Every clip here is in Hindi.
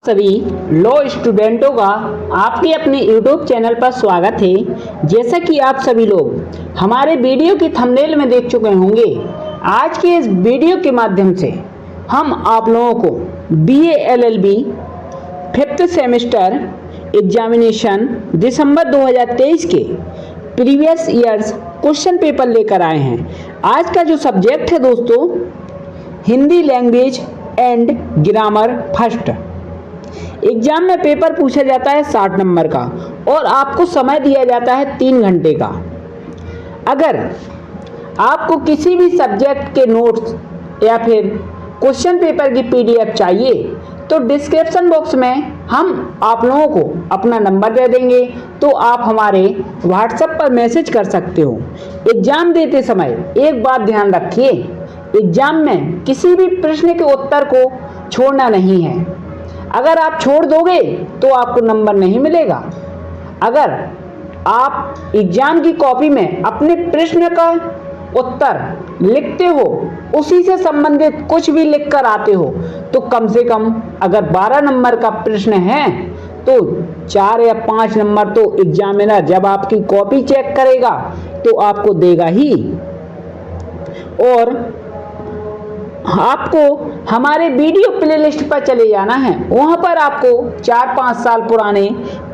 सभी लॉ स्टूडेंटों का आपके अपने YouTube चैनल पर स्वागत है। जैसा कि आप सभी लोग हमारे वीडियो की थंबनेल में देख चुके होंगे, आज के इस वीडियो के माध्यम से हम आप लोगों को BA LLB 5th semester examination दिसंबर 2023 के प्रीवियस ईयर्स क्वेश्चन पेपर लेकर आए हैं। आज का जो सब्जेक्ट है दोस्तों, Hindi language and grammar first. Exam में पेपर पूछा जाता है 60 नंबर का और आपको समय दिया जाता है 3 घंटे का। अगर आपको किसी भी सब्जेक्ट के नोट्स या फिर क्वेश्चन पेपर की PDF चाहिए तो डिस्क्रिप्शन बॉक्स में हम आप लोगों को अपना नंबर दे देंगे, तो आप हमारे WhatsApp पर मैसेज कर सकते हो। एग्जाम देते समय एक बात ध्यान रखिए, एग्जाम में किसी भी प्रश्न के उत्तर को छोड़ना नहीं है। अगर आप छोड़ दोगे तो आपको नंबर नहीं मिलेगा। अगर आप एग्जाम की कॉपी में अपने प्रश्न का उत्तर लिखते हो, उसी से संबंधित कुछ भी लिखकर आते हो, तो कम से कम अगर 12 नंबर का प्रश्न है तो 4 या 5 नंबर तो एग्जामिनर जब आपकी कॉपी चेक करेगा तो आपको देगा ही। और आपको हमारे वीडियो प्लेलिस्ट पर चले जाना है, वहां पर आपको 4-5 साल पुराने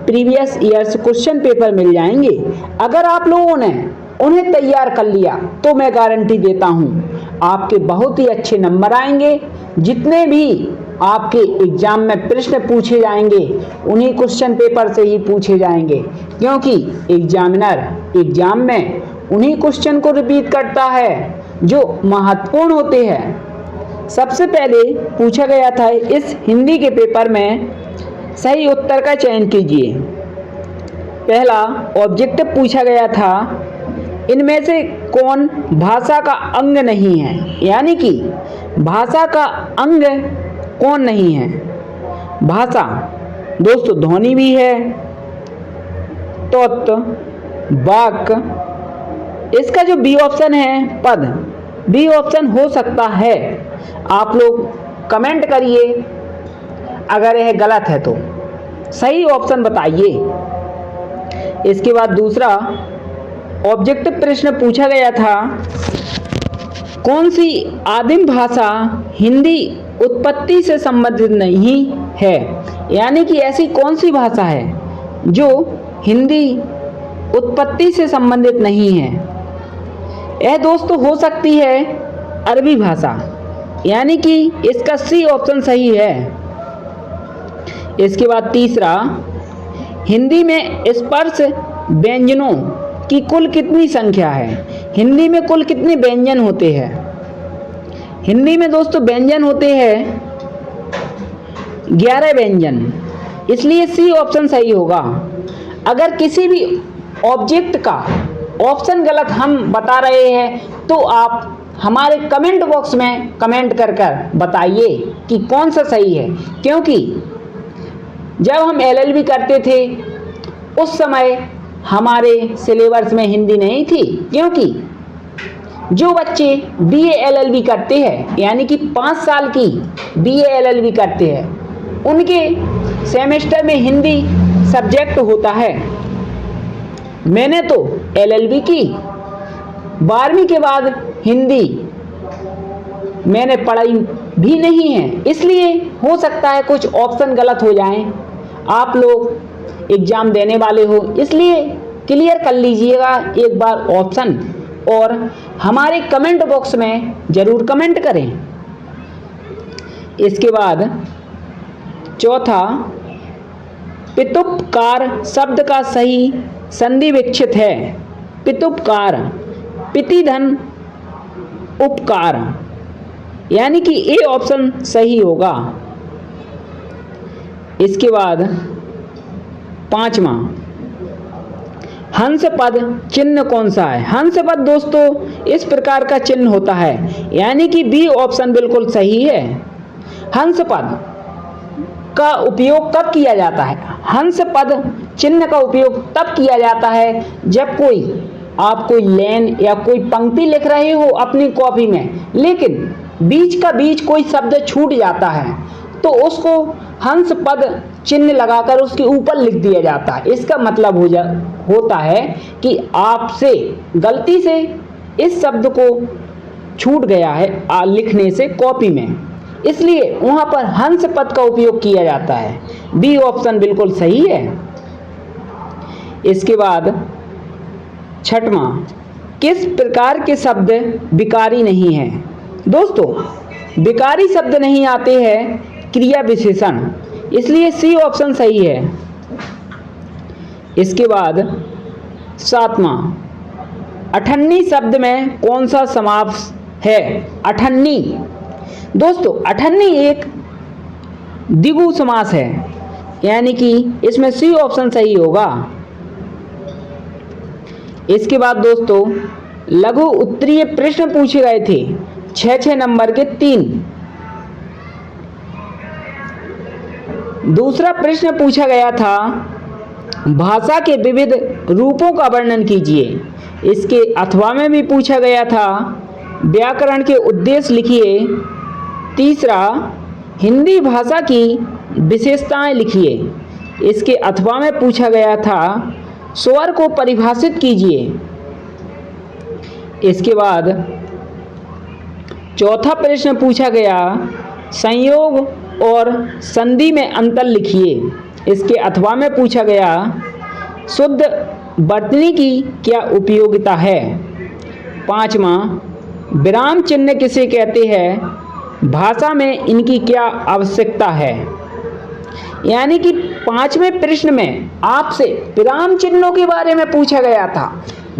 प्रीवियस ईयर्स क्वेश्चन पेपर मिल जाएंगे। अगर आप लोगों ने उन्हें तैयार कर लिया तो मैं गारंटी देता हूं आपके बहुत ही अच्छे नंबर आएंगे। जितने भी आपके एग्जाम में प्रश्न पूछे जाएंगे उन्हीं क्वेश्चन पेपर से ही पूछे जाएंगे, क्योंकि एग्जामिनर एग्जाम में उन्हीं क्वेश्चन को रिपीट करता है जो महत्वपूर्ण होते हैं। सबसे पहले पूछा गया था इस हिंदी के पेपर में, सही उत्तर का चयन कीजिए। पहला ऑब्जेक्टिव पूछा गया था, इनमें से कौन भाषा का अंग नहीं है, यानी कि भाषा का अंग कौन नहीं है। भाषा दोस्तों ध्वनि भी है, तत्व, वाक्य। इसका जो बी ऑप्शन है पद, बी ऑप्शन हो सकता है। आप लोग कमेंट करिए अगर यह गलत है तो सही ऑप्शन बताइए। इसके बाद दूसरा ऑब्जेक्टिव प्रश्न पूछा गया था, कौन सी आदिम भाषा हिंदी उत्पत्ति से संबंधित नहीं है, यानी कि ऐसी कौन सी भाषा है जो हिंदी उत्पत्ति से संबंधित नहीं है। यह दोस्तों हो सकती है अरबी भाषा, यानी कि इसका सी ऑप्शन सही है। इसके बाद तीसरा, हिंदी में स्पर्श व्यंजनों की कुल कितनी संख्या है। हिंदी में कुल कितने व्यंजन होते हैं। हिंदी में दोस्तों व्यंजन होते हैं 11 व्यंजन, इसलिए सी ऑप्शन सही होगा। अगर किसी भी ऑब्जेक्ट का ऑप्शन गलत हम बता रहे हैं तो आप हमारे कमेंट बॉक्स में कमेंट कर बताइए कि कौन सा सही है, क्योंकि जब हम LLB करते थे उस समय हमारे सिलेबस में हिंदी नहीं थी, क्योंकि जो बच्चे BA LLB करते हैं, यानी कि 5 साल की BA LLB करते हैं, उनके सेमेस्टर में हिंदी सब्जेक्ट होता है। मैंने तो LLB की 12वीं के बाद हिंदी मैंने पढ़ाई भी नहीं है, इसलिए हो सकता है कुछ ऑप्शन गलत हो जाएं। आप लोग एग्जाम देने वाले हो, इसलिए क्लियर कर लीजिएगा एक बार ऑप्शन, और हमारे कमेंट बॉक्स में ज़रूर कमेंट करें। इसके बाद चौथा, पितुपकार शब्द का सही संधि विच्छेद है। पितुपकार, पितिधन उपकार, यानी कि ए ऑप्शन सही होगा। इसके बाद पांचवा, हंस पद चिन्ह कौन सा है। हंस पद दोस्तों इस प्रकार का चिन्ह होता है, यानी कि बी ऑप्शन बिल्कुल सही है। हंस पद का उपयोग कब किया जाता है। हंस पद चिन्ह का उपयोग तब किया जाता है जब आप कोई लाइन या कोई पंक्ति लिख रहे हो अपनी कॉपी में, लेकिन बीच का बीच कोई शब्द छूट जाता है, तो उसको हंस पद चिन्ह लगाकर उसके ऊपर लिख दिया जाता है। इसका मतलब होता है कि आपसे गलती से इस शब्द को छूट गया है लिखने से कॉपी में, इसलिए वहां पर हंस पद का उपयोग किया जाता है। बी ऑप्शन बिल्कुल सही है। इसके बाद छठवां, किस प्रकार के शब्द विकारी नहीं है? दोस्तों, विकारी शब्द नहीं आते हैं क्रिया विशेषण, इसलिए सी ऑप्शन सही है। इसके बाद सातवां, अठन्नी शब्द में कौन सा समास है? अठन्नी, दोस्तों अठन्नी एक द्विगु समास है, यानी कि इसमें सी ऑप्शन सही होगा। इसके बाद दोस्तों लघु उत्तरीय प्रश्न पूछे गए थे 6 नंबर के 3। दूसरा प्रश्न पूछा गया था भाषा के विविध रूपों का वर्णन कीजिए। इसके अथवा में भी पूछा गया था व्याकरण के उद्देश्य लिखिए। तीसरा, हिंदी भाषा की विशेषताएं लिखिए। इसके अथवा में पूछा गया था स्वर को परिभाषित कीजिए। इसके बाद चौथा प्रश्न पूछा गया संयोग और संधि में अंतर लिखिए। इसके अथवा में पूछा गया शुद्ध वर्तनी की क्या उपयोगिता है। पांचवा, विराम चिन्ह किसे कहते हैं? भाषा में इनकी क्या आवश्यकता है? यानी कि 5वें प्रश्न में आपसे विराम चिन्हों के बारे में पूछा गया था।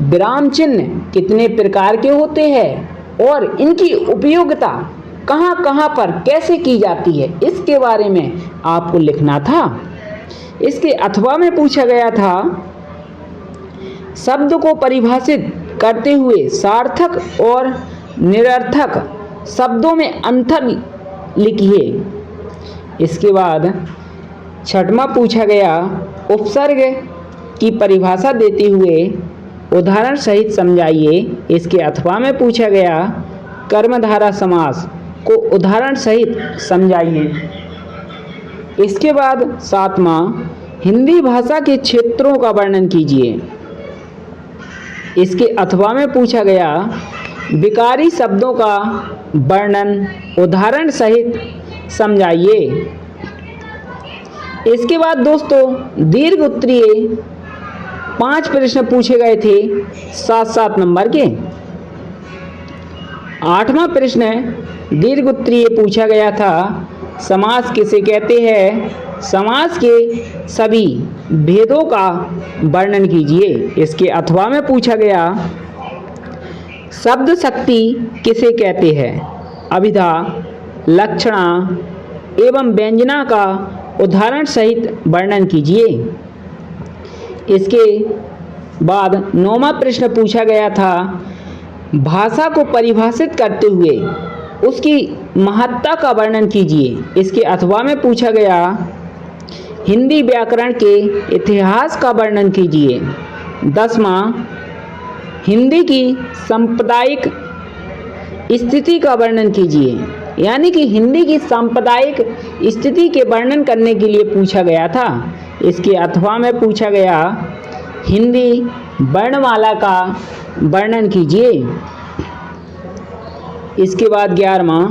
विराम चिन्ह कितने प्रकार के होते हैं और इनकी उपयोगिता कहाँ कहाँ पर कैसे की जाती है, इसके बारे में आपको लिखना था। इसके अथवा में पूछा गया था शब्द को परिभाषित करते हुए सार्थक और निरर्थक शब्दों में अंतर लिखिए। इसके बाद छठवां पूछा गया उपसर्ग की परिभाषा देते हुए उदाहरण सहित समझाइए। इसके अथवा में पूछा गया कर्मधारा समास को उदाहरण सहित समझाइए। इसके बाद सातवां, हिंदी भाषा के क्षेत्रों का वर्णन कीजिए। इसके अथवा में पूछा गया विकारी शब्दों का वर्णन उदाहरण सहित समझाइए। इसके बाद दोस्तों दीर्घ उत्तरीय 5 प्रश्न पूछे गए थे 7 नंबर के। 8वां प्रश्न दीर्घ उत्तरीय पूछा गया था समास किसे कहते हैं? समास के सभी भेदों का वर्णन कीजिए। इसके अथवा में पूछा गया शब्द शक्ति किसे कहते हैं? अभिधा, लक्षणा एवं व्यंजना का उदाहरण सहित वर्णन कीजिए। इसके बाद 9वां प्रश्न पूछा गया था भाषा को परिभाषित करते हुए उसकी महत्ता का वर्णन कीजिए। इसके अथवा में पूछा गया हिंदी व्याकरण के इतिहास का वर्णन कीजिए। 10वां, हिंदी की सांप्रदायिक स्थिति का वर्णन कीजिए। यानी कि हिंदी की सांप्रदायिक स्थिति के वर्णन करने के लिए पूछा गया था। इसके अथवा में पूछा गया हिंदी वर्णमाला का वर्णन कीजिए। इसके बाद 11वां,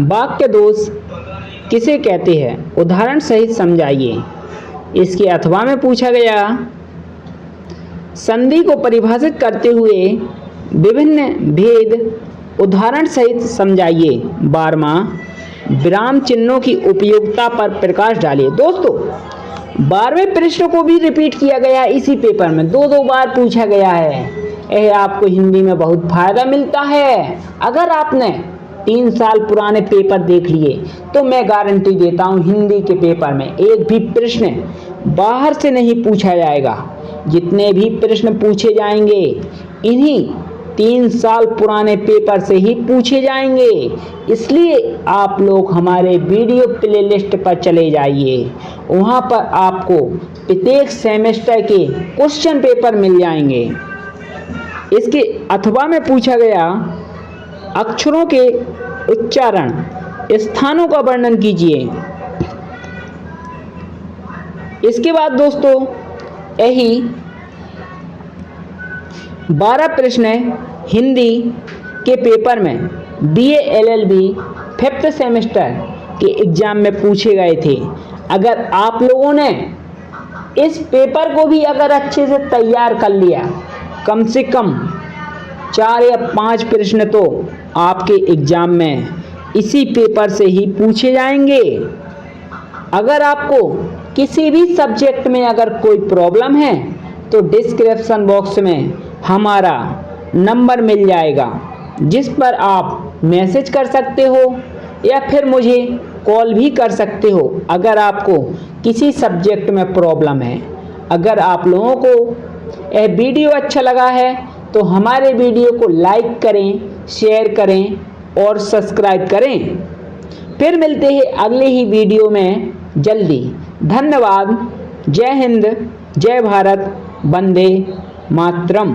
वाक्य दोष किसे कहते हैं? उदाहरण सहित समझाइए। इसके अथवा में पूछा गया संधि को परिभाषित करते हुए विभिन्न भेद उदाहरण सहित समझाइए। 12वां, विराम चिन्हों की उपयोगिता पर प्रकाश डालिए। दोस्तों 12वें प्रश्न को भी रिपीट किया गया इसी पेपर में, दो बार पूछा गया है। यह आपको हिंदी में बहुत फायदा मिलता है। अगर आपने 3 साल पुराने पेपर देख लिए तो मैं गारंटी देता हूँ हिंदी के पेपर में एक भी प्रश्न बाहर से नहीं पूछा जाएगा। जितने भी प्रश्न पूछे जाएंगे इन्हीं 3 साल पुराने पेपर से ही पूछे जाएंगे। इसलिए आप लोग हमारे वीडियो प्लेलिस्ट पर चले जाइए, वहाँ पर आपको प्रत्येक सेमेस्टर के क्वेश्चन पेपर मिल जाएंगे। इसके अथवा में पूछा गया अक्षरों के उच्चारण स्थानों का वर्णन कीजिए। इसके बाद दोस्तों यही 12 प्रश्न हिंदी के पेपर में BA LLB 5th सेमेस्टर के एग्जाम में पूछे गए थे। अगर आप लोगों ने इस पेपर को भी अगर अच्छे से तैयार कर लिया, कम से कम 4 या 5 प्रश्न तो आपके एग्जाम में इसी पेपर से ही पूछे जाएंगे। अगर आपको किसी भी सब्जेक्ट में अगर कोई प्रॉब्लम है तो डिस्क्रिप्शन बॉक्स में हमारा नंबर मिल जाएगा, जिस पर आप मैसेज कर सकते हो या फिर मुझे कॉल भी कर सकते हो अगर आपको किसी सब्जेक्ट में प्रॉब्लम है। अगर आप लोगों को यह वीडियो अच्छा लगा है तो हमारे वीडियो को लाइक करें, शेयर करें और सब्सक्राइब करें। फिर मिलते हैं अगले ही वीडियो में जल्दी। धन्यवाद। जय हिंद, जय भारत, वंदे मातरम।